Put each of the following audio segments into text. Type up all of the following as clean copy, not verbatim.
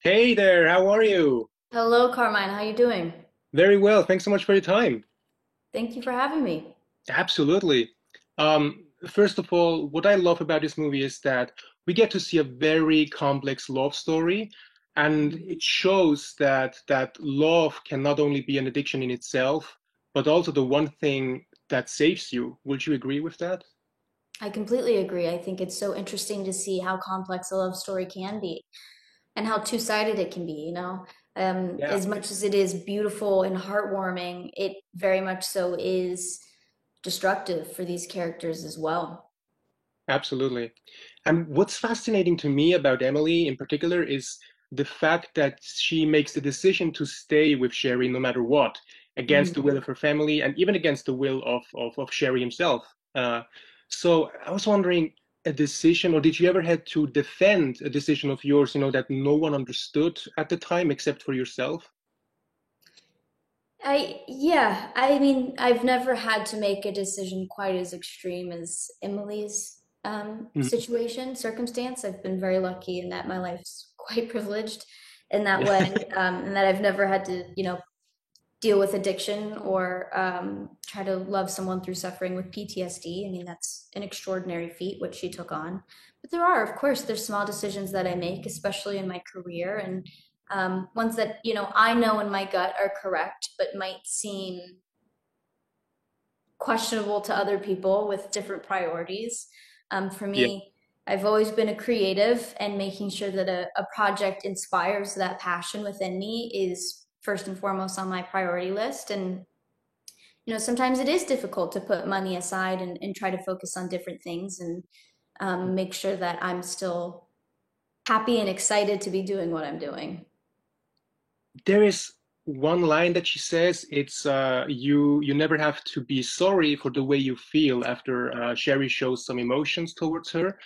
Hey there, how are you? Hello, Carmine. How you doing? Very well, thanks so much for your time. Thank you for having me. Absolutely. First of all, what I love about this movie is that we get to see a very complex love story, and Mhm. it shows that love can not only be an addiction in itself, but also the one thing that saves you. Would you agree with that? I completely agree. I think it's so interesting to see how complex a love story can be and how two-sided it can be, Yeah, as much as it is beautiful and heartwarming, it very much so is destructive for these characters as well. absolutely. And what's fascinating to me about Emily in particular is the fact that she makes the decision to stay with Sherry no matter what, against the Mhm. will of her family and even against the will of Sherry himself. So I was wondering, a decision, or did you ever had to defend a decision of yours, that no one understood at the time except for yourself? Yeah, I mean, I've never had to make a decision quite as extreme as Emily's Mhm. situation, circumstance. I've been very lucky in that my life's quite privileged in that Yeah. way, and that I've never had to, deal with addiction or try to love someone through suffering with PTSD. I mean, that's an extraordinary feat, what she took on. But there are, of course, there's small decisions that I make, especially in my career, and ones that, I know in my gut are correct, but might seem questionable to other people with different priorities. For Yeah. me, I've always been a creative, and making sure that a project inspires that passion within me is first and foremost on my priority list. And sometimes it is difficult to put money aside and try to focus on different things and make sure that I'm still happy and excited to be doing what I'm doing. There is one line that she says. It's you never have to be sorry for the way you feel after Sherry shows some emotions towards her.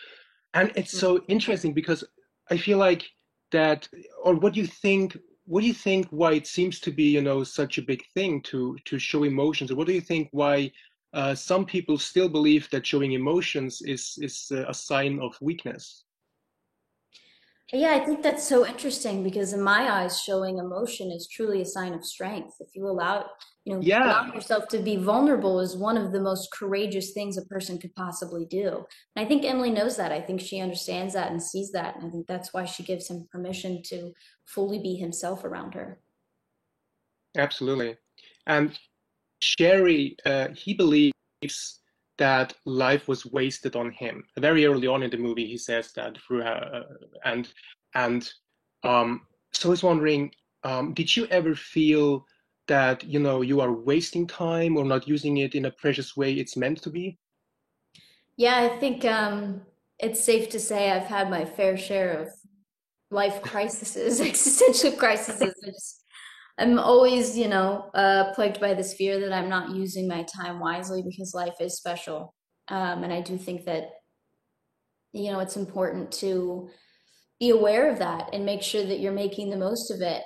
And it's so interesting because I feel like that, or what do you think why it seems to be, such a big thing to show emotions? Or what do you think why some people still believe that showing emotions is a sign of weakness? Yeah, I think that's so interesting because in my eyes, showing emotion is truly a sign of strength. If you allow, Yeah, allowing yourself to be vulnerable is one of the most courageous things a person could possibly do. And I think Emily knows that. I think she understands that and sees that. And I think that's why she gives him permission to fully be himself around her. absolutely. And Sherry, he believes that life was wasted on him. Very early on in the movie, he says that and and so I was wondering, did you ever feel that you are wasting time or not using it in a precious way it's meant to be? Yeah, I think it's safe to say I've had my fair share of life crises, existential crises. I'm always, plagued by this fear that I'm not using my time wisely because life is special. And I do think that, it's important to be aware of that and make sure that you're making the most of it.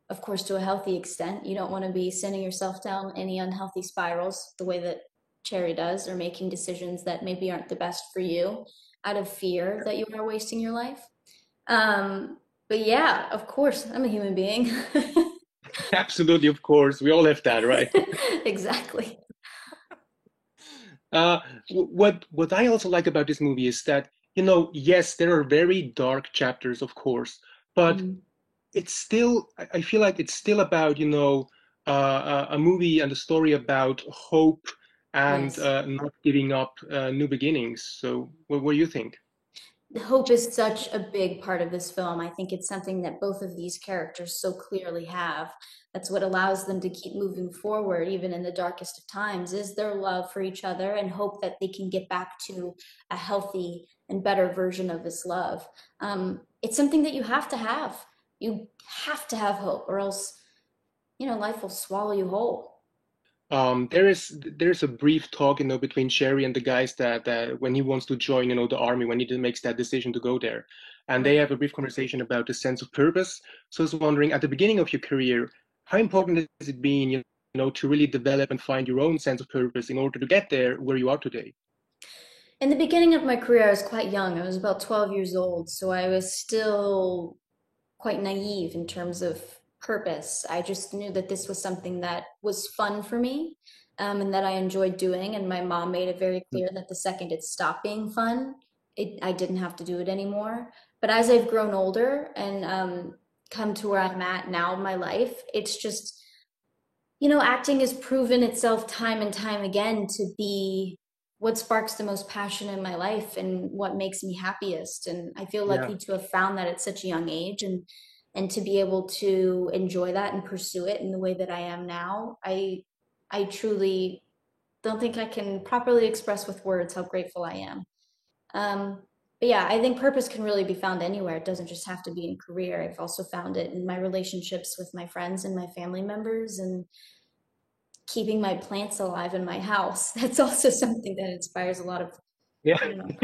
Of course, to a healthy extent, you don't want to be sending yourself down any unhealthy spirals the way that Cherry does, or making decisions that maybe aren't the best for you out of fear that you are wasting your life. But yeah, of course, I'm a human being. Absolutely, of course, we all have that, right? Exactly. Uh, what I also like about this movie is that, yes, there are very dark chapters, of course, but Mhm. it's still, I feel like it's still about, a movie and a story about hope and Yes. not giving up new beginnings. So what do you think? Hope is such a big part of this film. I think it's something that both of these characters so clearly have. That's what allows them to keep moving forward, even in the darkest of times, is their love for each other and hope that they can get back to a healthy and better version of this love. It's something that you have to have. You have to have hope, or else, life will swallow you whole. There's a brief talk, between Sherry and the guys that when he wants to join, the army, when he makes that decision to go there, and they Right. have a brief conversation about the sense of purpose. So I was wondering, at the beginning of your career, how important has it been, to really develop and find your own sense of purpose in order to get there where you are today? In the beginning of my career, I was quite young. I was about 12 years old, so I was still quite naive in terms of purpose. I just knew that this was something that was fun for me, and that I enjoyed doing. And my mom made it very clear that the second it stopped being fun, I didn't have to do it anymore. But as I've grown older and come to where I'm at now in my life, it's just, acting has proven itself time and time again to be what sparks the most passion in my life and what makes me happiest. And I feel Yeah. lucky to have found that at such a young age, and to be able to enjoy that and pursue it in the way that I am now. I truly don't think I can properly express with words how grateful I am. Um, but yeah, I think purpose can really be found anywhere. It doesn't just have to be in career. I've also found it in my relationships with my friends and my family members, and keeping my plants alive in my house. That's also something that inspires a lot of, Yeah.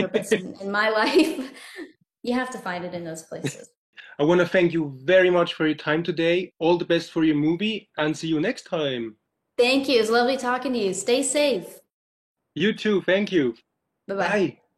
purpose in my life. You have to find it in those places. I want to thank you very much for your time today. All the best for your movie and see you next time. Thank you. It was lovely talking to you. Stay safe. You too. Thank you. Bye bye. Bye.